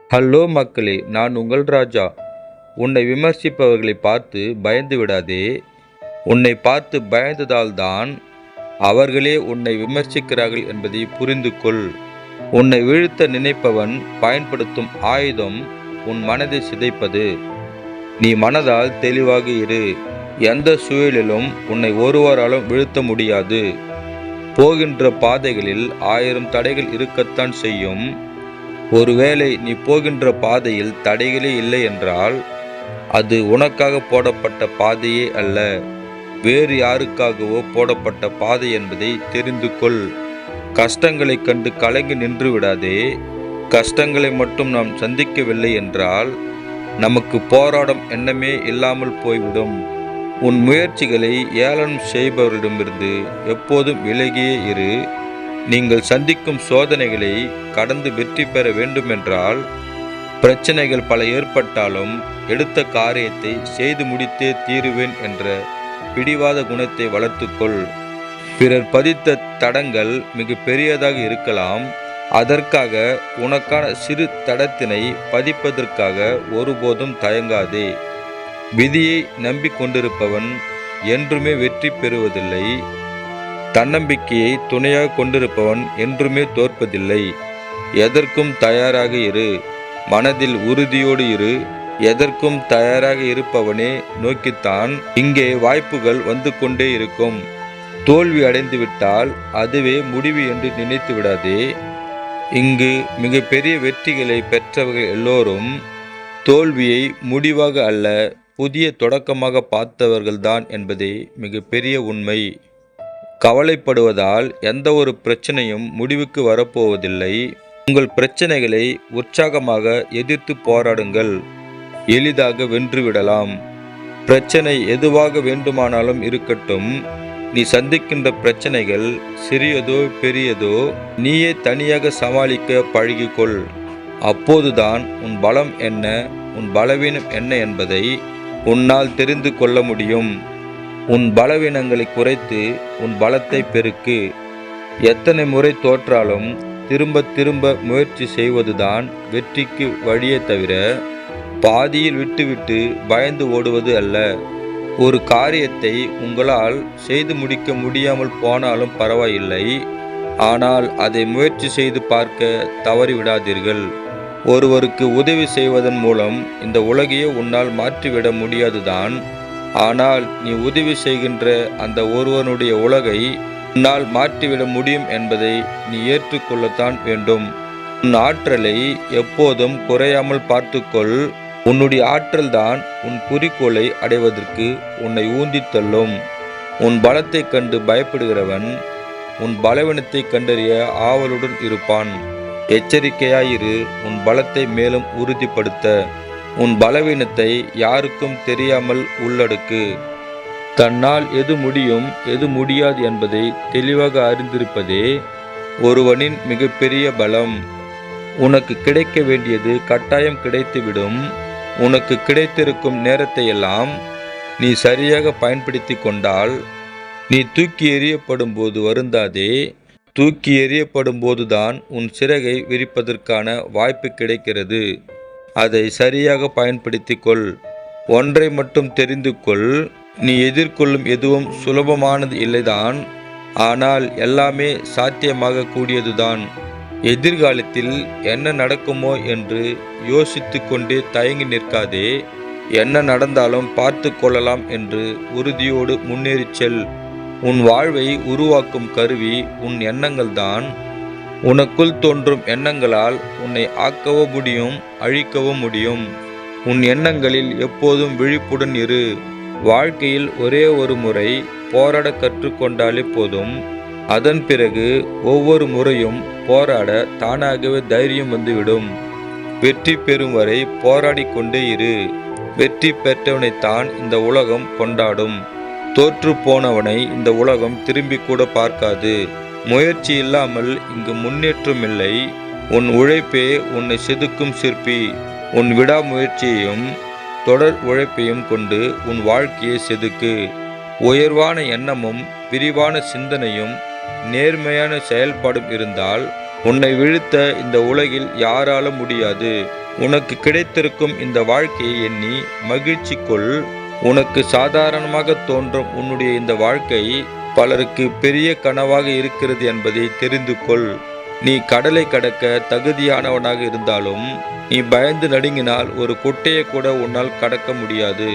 Hello மக்களே, நான் உங்கள் ராஜா. உன்னை விமர்சிப்பவர்களை பார்த்து பயந்து விடாதே. உன்னை பார்த்து பயந்ததால்தான் அவர்களே உன்னை விமர்சிக்கிறார்கள் என்பதை புரிந்து கொள். உன்னை வீழ்த்த நினைப்பவன் பயன்படுத்தும் ஆயுதம் உன் மனதை சிதைப்பது. நீ மனதால் தெளிவாக இரு. எந்த சூழலிலும் உன்னை ஒருவராலும் வீழ்த்த முடியாது. போகின்ற பாதைகளில் 1000 தடைகள் இருக்கத்தான் செய்யும். ஒருவேளை நீ போகின்ற பாதையில் தடைகளே இல்லை என்றால் அது உனக்காக போடப்பட்ட பாதையே அல்ல, வேறு யாருக்காகவோ போடப்பட்ட பாதை என்பதை தெரிந்து கொள். கஷ்டங்களை கண்டு கலங்கி நின்று விடாதே. கஷ்டங்களை மட்டும் நாம் சந்திக்கவில்லை என்றால் நமக்கு போராடும் எண்ணமே இல்லாமல் போய்விடும். உன் முயற்சிகளை ஏளனம் செய்பவரிடமிருந்து எப்போதும் விலகியே இரு. நீங்கள் சந்திக்கும் சோதனைகளை கடந்து வெற்றி பெற வேண்டுமென்றால் பிரச்சனைகள் பல ஏற்பட்டாலும் எடுத்த காரியத்தை செய்து முடித்தே தீருவேன் என்ற பிடிவாத குணத்தை வளர்த்துக்கொள். பிறர் பதித்த தடங்கள் மிக பெரியதாக இருக்கலாம். அதற்காக உனக்கான சிறு தடத்தினை பதிப்பதற்காக ஒருபோதும் தயங்காதே. விதியை நம்பிக்கொண்டிருப்பவன் என்றுமே வெற்றி பெறுவதில்லை. தன்னம்பிக்கையை துணையாக கொண்டிருப்பவன் என்றுமே தோற்பதில்லை. எதற்கும் தயாராக இரு. மனதில் உறுதியோடு இரு. எதற்கும் தயாராக இருப்பவனே நோக்கித்தான் இங்கே வாய்ப்புகள் வந்து கொண்டே இருக்கும். தோல்வி அடைந்து விட்டால் அதுவே முடிவு என்று நினைத்து விடாதே. இங்கு மிக பெரிய வெற்றிகளை பெற்றவர்கள் எல்லோரும் தோல்வியை முடிவாக அல்ல, புதிய தொடக்கமாக பார்த்தவர்கள்தான் என்பதே மிக பெரிய உண்மை. கவலைப்படுவதால் எந்த ஒரு பிரச்சனையும் முடிவுக்கு வரப்போவதில்லை. உங்கள் பிரச்சனைகளை உற்சாகமாக எதிர்த்து போராடுங்கள். எளிதாக வென்றுவிடலாம். பிரச்சனை எதுவாக வேண்டுமானாலும் இருக்கட்டும். நீ சந்திக்கின்ற பிரச்சனைகள் சிறியதோ பெரியதோ நீயே தனியாக சமாளிக்க பழகிக்கொள். அப்போதுதான் உன் பலம் என்ன, உன் பலவீனம் என்ன என்பதை உன்னால் தெரிந்து கொள்ள முடியும். உன் பலவீனங்களை குறைத்து உன் பலத்தை பெருக்கு. எத்தனை முறை தோற்றாலும் திரும்ப திரும்ப முயற்சி செய்வதுதான் வெற்றிக்கு வழியே தவிர பாதியில் விட்டுவிட்டு பயந்து ஓடுவது அல்ல. ஒரு காரியத்தை உங்களால் செய்து முடிக்க முடியாமல் போனாலும் பரவாயில்லை, ஆனால் அதை முயற்சி செய்து பார்க்க தவறிவிடாதீர்கள். ஒருவருக்கு உதவி செய்வதன் மூலம் இந்த உலகையே உன்னால் மாற்றிவிட முடியாதுதான். ஆனால் நீ உதவி செய்கின்ற அந்த ஒருவனுடைய உலகை உன்னால் மாற்றிவிட முடியும் என்பதை நீ ஏற்றுக்கொள்ளத்தான் வேண்டும். உன் ஆற்றலை எப்போதும் குறையாமல் பார்த்துக்கொள். உன்னுடைய ஆற்றல்தான் உன் குறிக்கோளை அடைவதற்கு உன்னை ஊந்தி தள்ளும். உன் பலத்தை கண்டு பயப்படுகிறவன் உன் பலவீனத்தை கண்டறிய ஆவலுடன் இருப்பான். எச்சரிக்கையாயிரு. உன் பலத்தை மேலும் உறுதிப்படுத்த உன் பலவீனத்தை யாருக்கும் தெரியாமல் உள்ளடக்கு. தன்னால் எது முடியும் எது முடியாது என்பதை தெளிவாக அறிந்திருப்பதே ஒருவனின் மிகப்பெரிய பலம். உனக்கு கிடைக்க வேண்டியது கட்டாயம் கிடைத்துவிடும். உனக்கு கிடைத்திருக்கும் நேரத்தையெல்லாம் நீ சரியாக பயன்படுத்தி கொண்டால் நீ தூக்கி எறியப்படும் போது வருந்தாதே. தூக்கி எறியப்படும் போதுதான் உன் சிறகை விரிப்பதற்கான வாய்ப்பு கிடைக்கிறது. அதை சரியாக பயன்படுத்தி கொள். ஒன்றை மட்டும் தெரிந்து கொள். நீ எதிர்கொள்ளும் எதுவும் சுலபமானது இல்லைதான், ஆனால் எல்லாமே சாத்தியமாக கூடியதுதான். எதிர்காலத்தில் என்ன நடக்குமோ என்று யோசித்து கொண்டே தயங்கி நிற்காதே. என்ன நடந்தாலும் பார்த்து கொள்ளலாம் என்று உறுதியோடு முன்னேறிச் செல். உன் வாழ்வை உருவாக்கும் கருவி உன் எண்ணங்கள்தான். உனக்குள் தோன்றும் எண்ணங்களால் உன்னை ஆக்கவும் முடியும், அழிக்கவும் முடியும். உன் எண்ணங்களில் எப்போதும் விழிப்புடன் இரு. வாழ்க்கையில் ஒரே ஒரு முறை போராட கற்றுக்கொண்டாலே போதும். அதன் பிறகு ஒவ்வொரு முறையும் போராட தானாகவே தைரியம் வந்துவிடும். வெற்றி பெறும் வரை போராடி கொண்டே இரு. வெற்றி பெற்றவனைத்தான் இந்த உலகம் கொண்டாடும். தோற்று போனவனை இந்த உலகம் திரும்பி கூட பார்க்காது. முயற்சி இல்லாமல் இங்கு முன்னேற்றம் இல்லை. உன் உழைப்பே உன்னை செதுக்கும் சிற்பி. உன் விடாமுயற்சியையும் தொடர் உழைப்பையும் கொண்டு உன் வாழ்க்கையை செதுக்கு. உயர்வான எண்ணமும் விரிவான சிந்தனையும் நேர்மையான செயல்பாடும் இருந்தால் உன்னை வீழ்த்த இந்த உலகில் யாராலும் முடியாது. உனக்கு கிடைத்திருக்கும் இந்த வாழ்க்கையை எண்ணி மகிழ்ச்சி கொள். உனக்கு சாதாரணமாக தோன்றும் உன்னுடைய இந்த வாழ்க்கை பலருக்கு பெரிய கனவாக இருக்கிறது என்பதை தெரிந்து கொள். நீ கடலை கடக்க தகுதியானவனாக இருந்தாலும் நீ பயந்து நடுங்கினால் ஒரு குட்டையை கூட உன்னால் கடக்க முடியாது.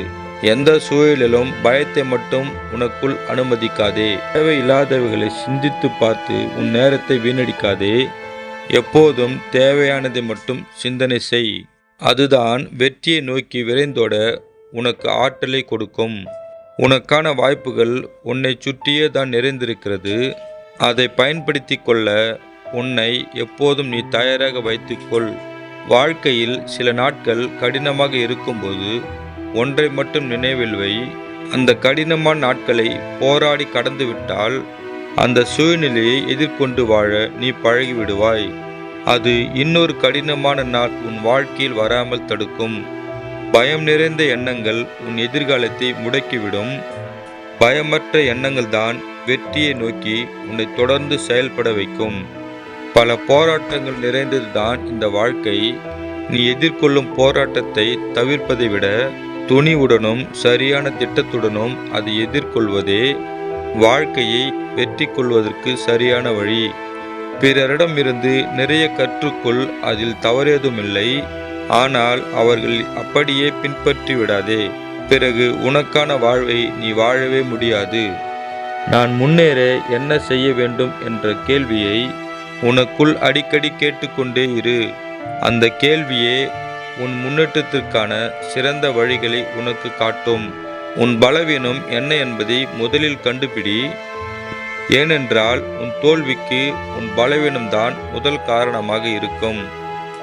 எந்த சூழலிலும் பயத்தை மட்டும் உனக்குள் அனுமதிக்காதே. தேவையில்லாதவைகளை சிந்தித்து பார்த்து உன் நேரத்தை வீணடிக்காதே. எப்போதும் தேவையானதை மட்டும் சிந்தனை செய். அதுதான் வெற்றியை நோக்கி விரைந்தோட உனக்கு ஆற்றலை கொடுக்கும். உனக்கான வாய்ப்புகள் உன்னை சுற்றியே தான் நிறைந்திருக்கிறது. அதை பயன்படுத்தி கொள்ள உன்னை எப்போதும் நீ தயாராக வைத்துக்கொள். வாழ்க்கையில் சில நாட்கள் கடினமாக இருக்கும்போது ஒன்றை மட்டும் நினைவில் வை. அந்த கடினமான நாட்களை போராடி கடந்துவிட்டால் அந்த சூழ்நிலையை எதிர்கொண்டு வாழ நீ பழகிவிடுவாய். அது இன்னொரு கடினமான நாள் உன் வாழ்க்கையில் வராமல் தடுக்கும். பயம் நிறைந்த எண்ணங்கள் உன் எதிர்காலத்தை முடக்கிவிடும். பயமற்ற எண்ணங்கள் தான் வெற்றியை நோக்கி உன்னை தொடர்ந்து செயல்பட வைக்கும். பல போராட்டங்கள் நிறைந்தது தான் இந்த வாழ்க்கை. நீ எதிர்கொள்ளும் போராட்டத்தை தவிர்ப்பதை விட துணிவுடனும் சரியான திட்டத்துடனும் அதை எதிர்கொள்வதே வாழ்க்கையை வெற்றி கொள்வதற்கு சரியான வழி. பிறரிடமிருந்து நிறைய கற்றுக்கொள், அதில் தவறேதுமில்லை. ஆனால் அவர்கள் அப்படியே பின்பற்றி விடாதே. பிறகு உனக்கான வாழ்வை நீ வாழவே முடியாது. நான் முன்னேற என்ன செய்ய வேண்டும் என்ற கேள்வியை உனக்குள் அடிக்கடி கேட்டுக்கொண்டே இரு. அந்த கேள்வியே உன் முன்னேற்றத்திற்கான சிறந்த வழிகளை உனக்கு காட்டும். உன் பலவீனம் என்ன என்பதை முதலில் கண்டுபிடி. ஏனென்றால் உன் தோல்விக்கு உன் பலவீனம்தான் முதல் காரணமாக இருக்கும்.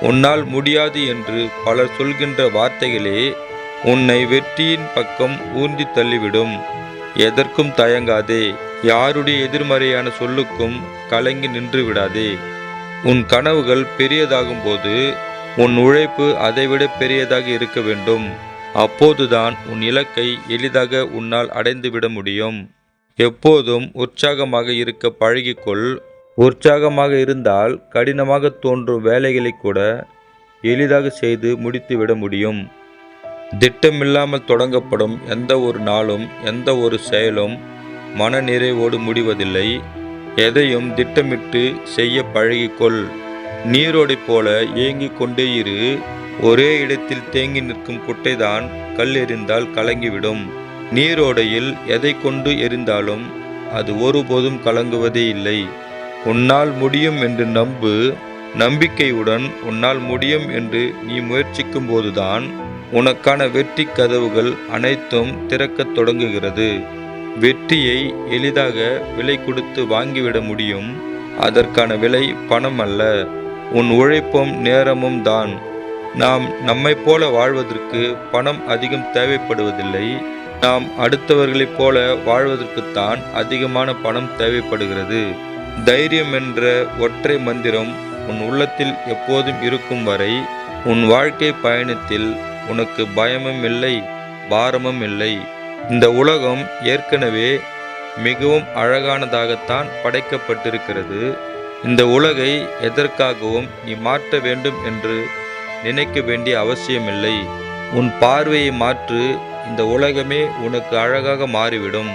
உன்னால் முடியாது என்று பலர் சொல்கின்ற வார்த்தைகளே உன்னை வெற்றியின் பக்கம் ஊந்தி தள்ளிவிடும். எதற்கும் தயங்காதே. யாருடைய எதிர்மறையான சொல்லுக்கும் கலங்கி நின்று விடாதே. உன் கனவுகள் பெரியதாகும் போது உன் உழைப்பு அதைவிட பெரியதாக இருக்க வேண்டும். அப்போதுதான் உன் இலக்கை எளிதாக உன்னால் அடைந்துவிட முடியும். எப்போதும் உற்சாகமாக இருக்க பழகிக்கொள். உற்சாகமாக இருந்தால் கடினமாக தோன்றும் வேலைகளை கூட எளிதாக செய்து முடித்துவிட முடியும். திட்டமில்லாமல் தொடங்கப்படும் எந்த ஒரு நாளும் எந்த ஒரு செயலும் மன நிறைவோடு முடிவதில்லை. எதையும் திட்டமிட்டு செய்ய பழகிக்கொள். நீரோடை போல ஏங்கிக் கொண்டே இரு. ஒரே இடத்தில் தேங்கி நிற்கும் குட்டைதான் கல் எறிந்தால் கலங்கிவிடும். நீரோடையில் எதை கொண்டு எறிந்தாலும் அது ஒருபோதும் கலங்குவதே இல்லை. உன்னால் முடியும் என்று நம்பு. நம்பிக்கையுடன் உன்னால் முடியும் என்று நீ முயற்சிக்கும் போதுதான் உனக்கான வெற்றி கதவுகள் அனைத்தும் திறக்கத் தொடங்குகிறது. வெற்றியை எளிதாக விலை கொடுத்து வாங்கிவிட முடியும். அதற்கான விலை பணம் அல்ல, உன் உழைப்பும் நேரமும் தான். நாம் நம்மை போல வாழ்வதற்கு பணம் அதிகம் தேவைப்படுவதில்லை. நாம் அடுத்தவர்களைப் போல வாழ்வதற்குத்தான் அதிகமான பணம் தேவைப்படுகிறது. தைரியம் என்ற ஒற்றை மந்திரம் உன் உள்ளத்தில் எப்போதும் இருக்கும் வரை உன் வாழ்க்கை பயணத்தில் உனக்கு பயமும் இல்லை, பாரமும் இல்லை. இந்த உலகம் ஏற்கனவே மிகவும் அழகானதாகத்தான் படைக்கப்பட்டிருக்கிறது. இந்த உலகை எதற்காகவும் நீ மாற்ற வேண்டும் என்று நினைக்க வேண்டிய அவசியமில்லை. உன் பார்வையை மாற்று. இந்த உலகமே உனக்கு அழகாக மாறிவிடும்.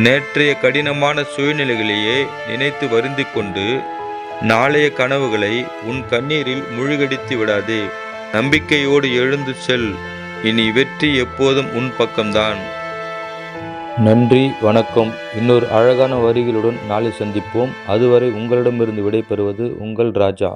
நேற்றைய கடினமான சூழ்நிலைகளையே நினைத்து வருந்தி கொண்டு நாளைய கனவுகளை உன் கண்ணீரில் முழுகடித்து விடாதே. நம்பிக்கையோடு எழுந்து செல். இனி வெற்றி எப்போதும் உன் பக்கம்தான். நன்றி, வணக்கம். இன்னொரு அழகான வரிகளுடன் நாளை சந்திப்போம். அதுவரை உங்களிடமிருந்து விடைபெறுவது உங்கள் ராஜா.